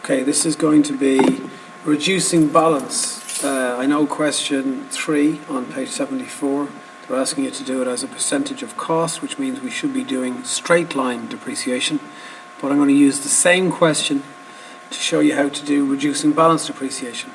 Okay, this is going to be reducing balance. I know question 3 on page 74. They're asking you to do it as a percentage of cost, which means we should be doing straight line depreciation. But I'm going to use the same question to show you how to do reducing balance depreciation.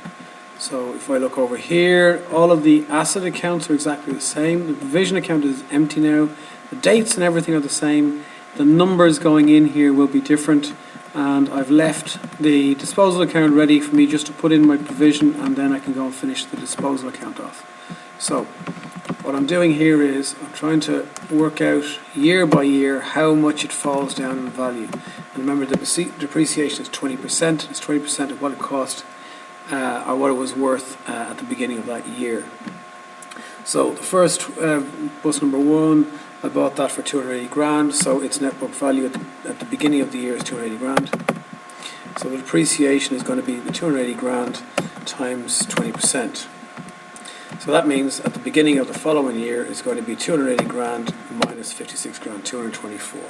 So if I look over here, all of the asset accounts are exactly the same. The provision account is empty now. The dates and everything are the same. The numbers going in here will be different. And I've left the disposal account ready for me just to put in my provision, and then I can go and finish the disposal account off. So what I'm doing here is I'm trying to work out year by year how much it falls down in value. And remember, the depreciation is 20%. It's 20% of what it cost or what it was worth at the beginning of that year. So the first bus number 1, I bought that for 280 grand, so its net book value at the beginning of the year is 280 grand. So the depreciation is going to be the 280 grand times 20%. So that means at the beginning of the following year is going to be 280 grand minus 56 grand, 224.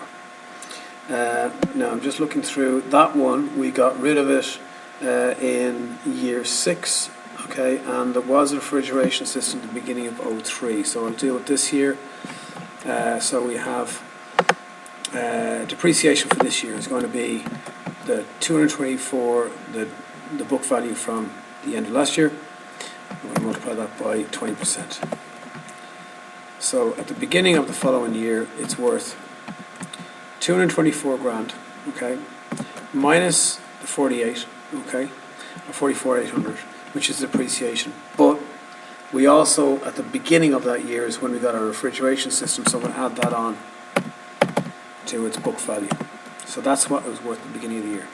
Now I'm just looking through that one. We got rid of it in year 6, okay, and there was a refrigeration system at the beginning of 03. So I'll deal with this here. So we have depreciation for this year is going to be the 224, the book value from the end of last year. We multiply that by 20%. So at the beginning of the following year, it's worth 224 grand, okay, minus the 48, okay, or 44,800, which is depreciation. But we also, at the beginning of that year, is when we got our refrigeration system, so we'll add that on to its book value. So that's what it was worth at the beginning of the year.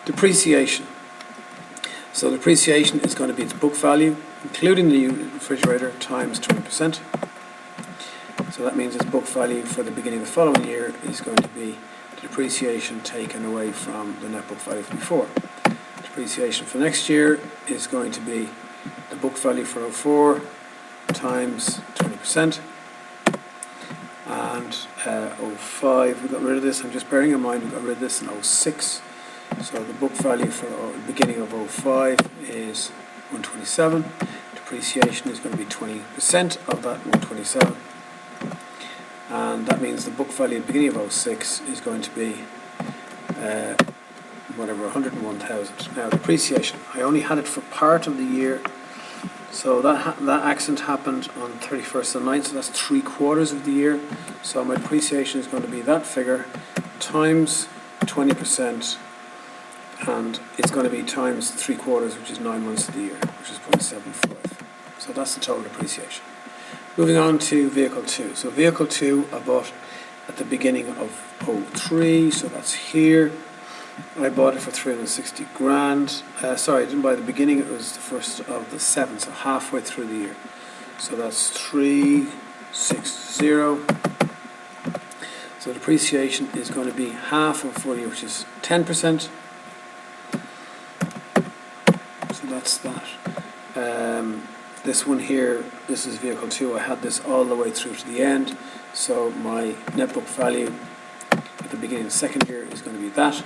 Depreciation. So depreciation is going to be its book value, including the refrigerator, times 20%. So that means its book value for the beginning of the following year is going to be the depreciation taken away from the net book value from before. Depreciation for next year is going to be the book value for 04 times 20%, and 05, we got rid of this. I'm just bearing in mind we got rid of this in 06. So the book value for the beginning of 05 is 127. Depreciation is going to be 20% of that 127, and that means the book value at the beginning of 06 is going to be whatever, 101,000. Now depreciation, I only had it for part of the year. So that accident happened on 31st of the 9th, so that's 3/4 of the year. So my depreciation is going to be that figure times 20%, and it's going to be times 3/4, which is 9 months of the year, which is 0.75. So that's the total depreciation. Moving on to vehicle 2. So vehicle 2 I bought at the beginning of 03, so that's here. I bought it for 360 grand. Sorry, I didn't buy it at the beginning, it was the 1st of the 7th, so halfway through the year. So that's 360. So depreciation is going to be half of a full year, which is 10%. So that's that. This one here, this is vehicle 2. I had this all the way through to the end. So my net book value at the beginning of the second year is going to be that.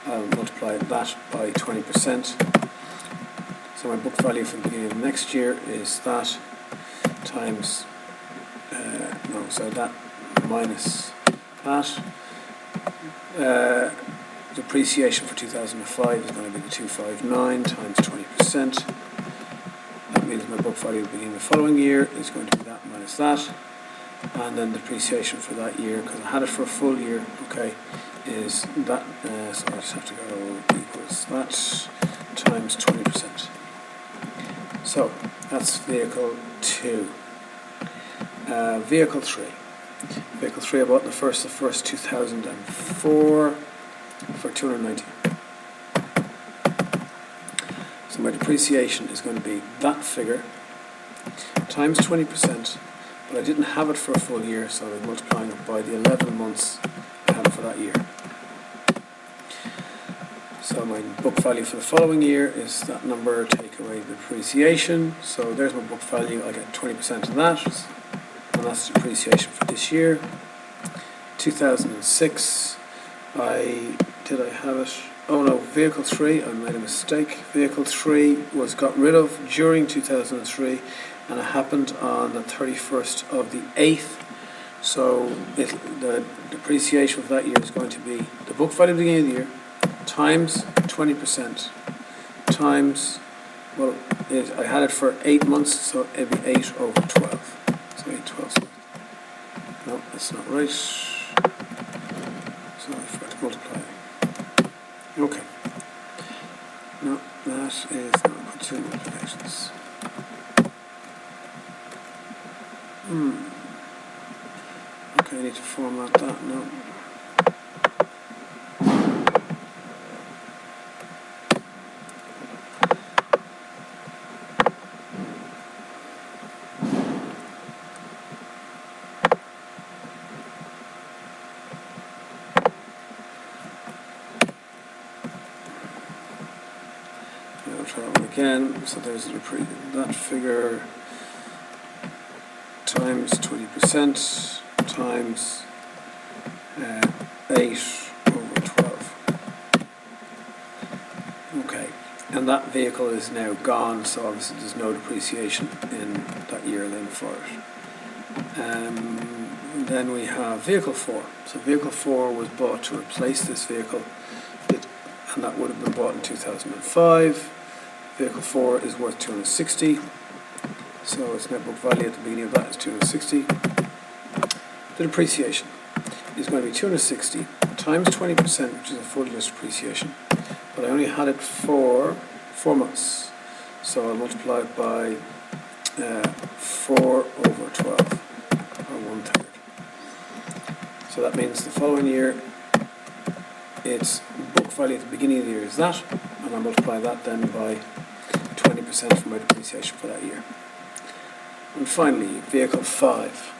I'll multiply that by 20%. So my book value for the beginning of next year is that times, that minus that. Depreciation for 2005 is going to be the 259 times 20%. That means my book value at the beginning of the following year is going to be that minus that. And then depreciation for that year, because I had it for a full year, okay, is that, so I just have to go equals that times 20%. So that's vehicle 2. Vehicle 3. Vehicle 3 I bought the 1st of 1st 2004 for 290. So my depreciation is going to be that figure times 20%, but I didn't have it for a full year, so I'm multiplying it by the 11 months I had it for that year. So my book value for the following year is that number, take away the depreciation. So there's my book value, I get 20% of that, and that's depreciation for this year. 2006, I did I have it? Oh no, vehicle 3, I made a mistake. Vehicle 3 was got rid of during 2003, and it happened on the 31st of the 8th. So the depreciation for that year is going to be the book value at the beginning of the year times 20% times, well, I had it for 8 months, so it'd be 8 over 12. So 8 12. No, that's not right. So I forgot to multiply. Okay. No, that is not put 2 multiplications. Okay, I need to format that now. I'll try that one again. So there's that figure times 20% times 8 over 12. Okay, and that vehicle is now gone, so obviously there's no depreciation in that year then for it. Then we have vehicle 4. So vehicle 4 was bought to replace this vehicle, and that would have been bought in 2005. Vehicle 4 is worth 260. So its net book value at the beginning of that is 260. The depreciation is going to be 260 times 20%, which is a full year's depreciation. But I only had it for 4 months. So I'll multiply it by 4 over 12, or 1/3. So that means the following year, its book value at the beginning of the year is that, and I'll multiply that then by 20% for my depreciation for that year. And finally, vehicle 5.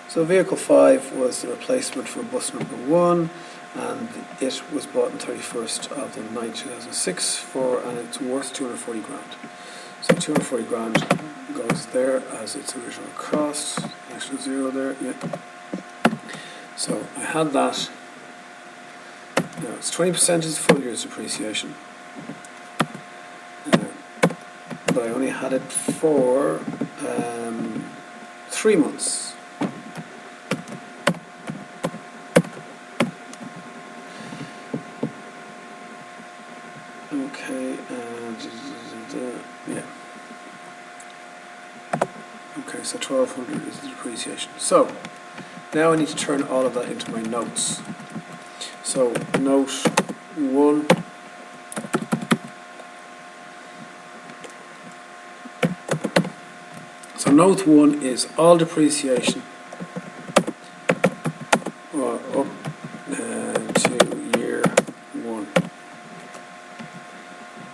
So vehicle 5 was the replacement for bus number 1, and it was bought on 31st of the 9th 2006 and it's worth 240 grand. So 240 grand goes there as its original cost. Actual 0 there, yeah. So I had that. Now it's 20% is full year's depreciation. But I only had it for 3 months. Okay, yeah. Okay, so 1200 is the depreciation. So now I need to turn all of that into my notes. So note 1. So note 1 is all depreciation up to year 1.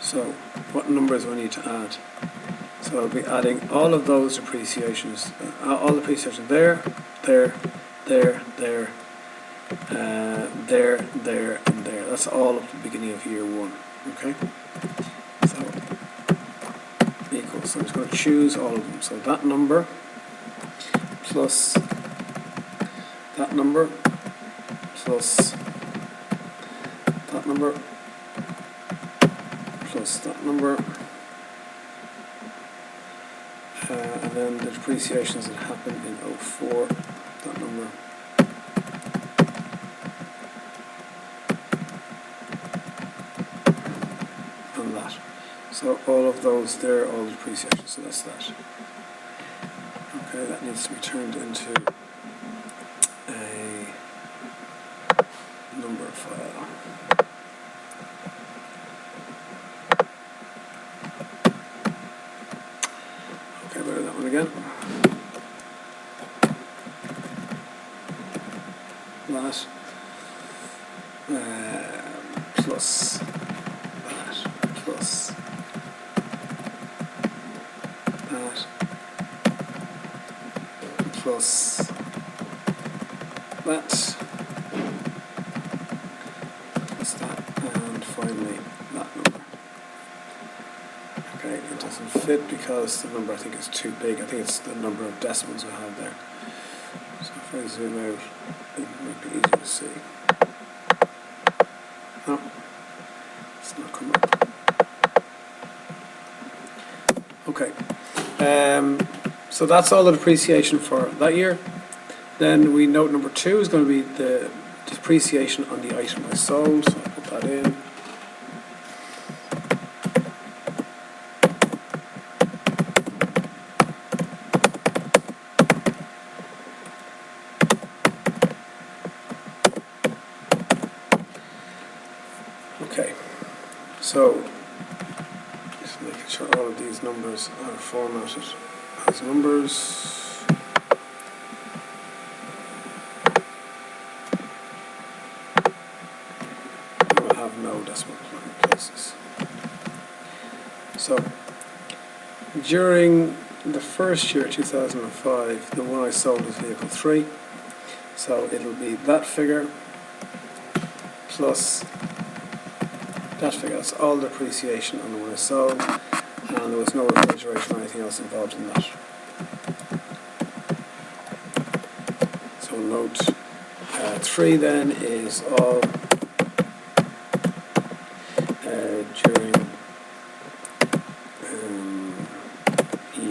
So what numbers do I need to add? So I'll be adding all of those depreciations, all the depreciation there, there, there, there, there, there, and there. That's all at the beginning of year 1. Okay? So equals. So I'm just going to choose all of them. So that number plus that number plus that number plus that number, and then the depreciations that happened in 04, that number. And that. So all of those there, all the depreciation, so that's that. Okay, that needs to be turned into a number file. Okay, better that one again. That plus that plus that plus that plus that, and finally that number. Okay, it doesn't fit because the number I think is too big. I think it's the number of decimals we have there. So if I zoom out, it might be easier to see. No, it's not coming up. Okay, so that's all the depreciation for that year. Then we note number 2 is going to be the depreciation on the item I sold, so I'll put that in. Okay, so just making sure all of these numbers are formatted as numbers. I will have no decimal places. So during the first year, 2005, the one I sold was vehicle 3. So it'll be that figure plus that figure. That's all the depreciation on the one I sold, and there was no refrigeration or anything else involved in that. So note 3 then is all during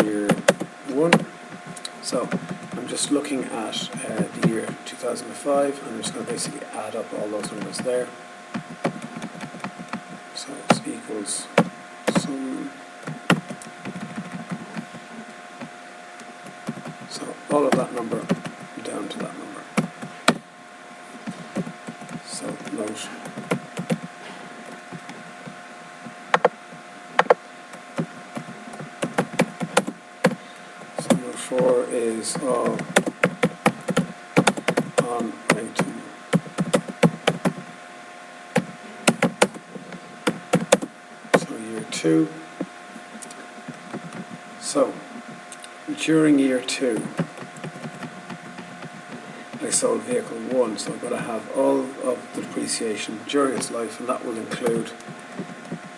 year 1. So I'm just looking at the year 2005, and I'm just going to basically add up all those numbers there. So it equals sum. So all of that number down to that number. So note so number 4 is all on item year 2. So during year 2 I sold vehicle 1, so I've got to have all of the depreciation during its life, and that will include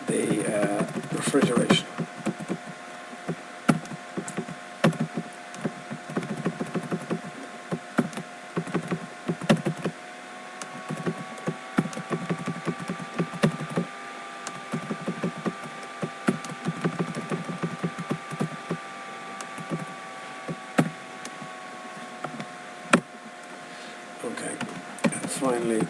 the refrigeration. Okay, and finally,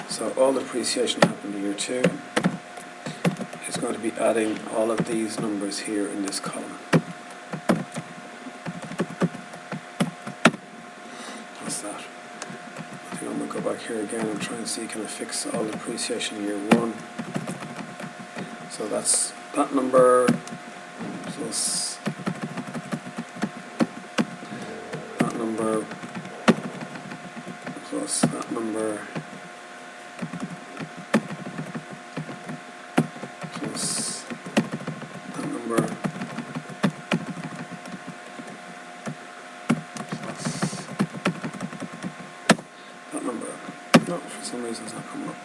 so all the depreciation happened in year 2 is going to be adding all of these numbers here in this column. What's that? I think I'm going to go back here again and try and see, can I fix all the depreciation in year 1. So that's that number plus that number plus that number plus that number plus that number. No, for some reason it's not coming up.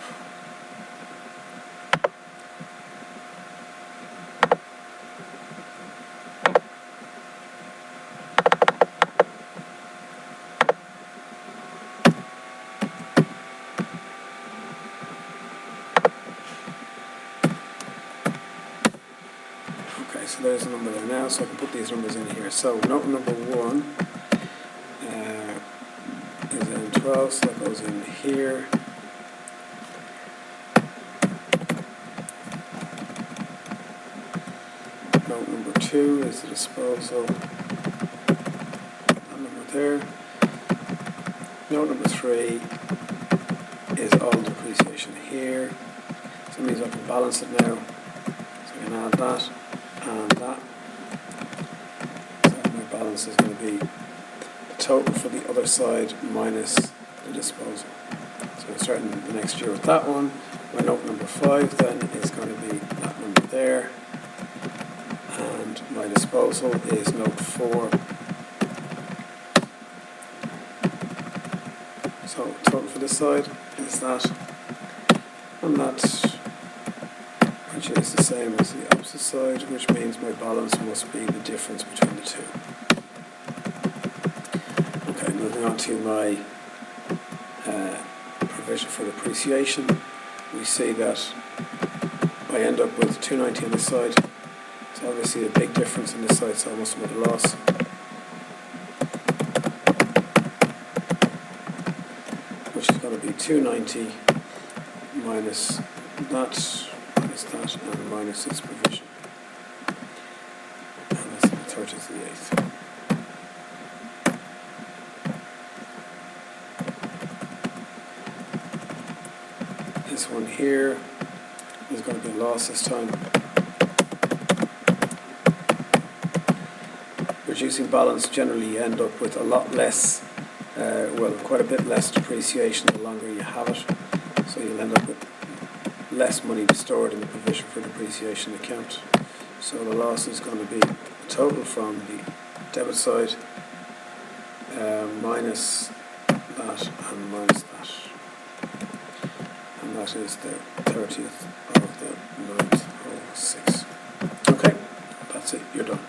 So there's a number there now, so I can put these numbers in here. So note number 1 is in 12, so that goes in here. Note number 2 is the disposal. That number there. Note number 3 is all the depreciation here. So it means I can balance it now. So I can add that and that. So my balance is going to be the total for the other side minus the disposal. So we're starting the next year with that one. My note number 5 then is going to be that number there, and my disposal is note 4. So total for this side is that, and that my which is the same as the opposite side, which means my balance must be the difference between the two. Okay, moving on to my provision for depreciation. We see that I end up with 290 on this side. So obviously a big difference on this side, so I must make a loss. Which is going to be 290 minus that, and minus this provision. And that's the 30th to the 8th. This one here is going to be a loss this time. Reducing balance, generally you end up with a lot less, well, quite a bit less depreciation the longer you have it. So you'll end up with less money stored in the provision for depreciation account. So the loss is going to be total from the debit side minus that and minus that. And that is the 30th of the 9th whole 6. Okay, that's it, you're done.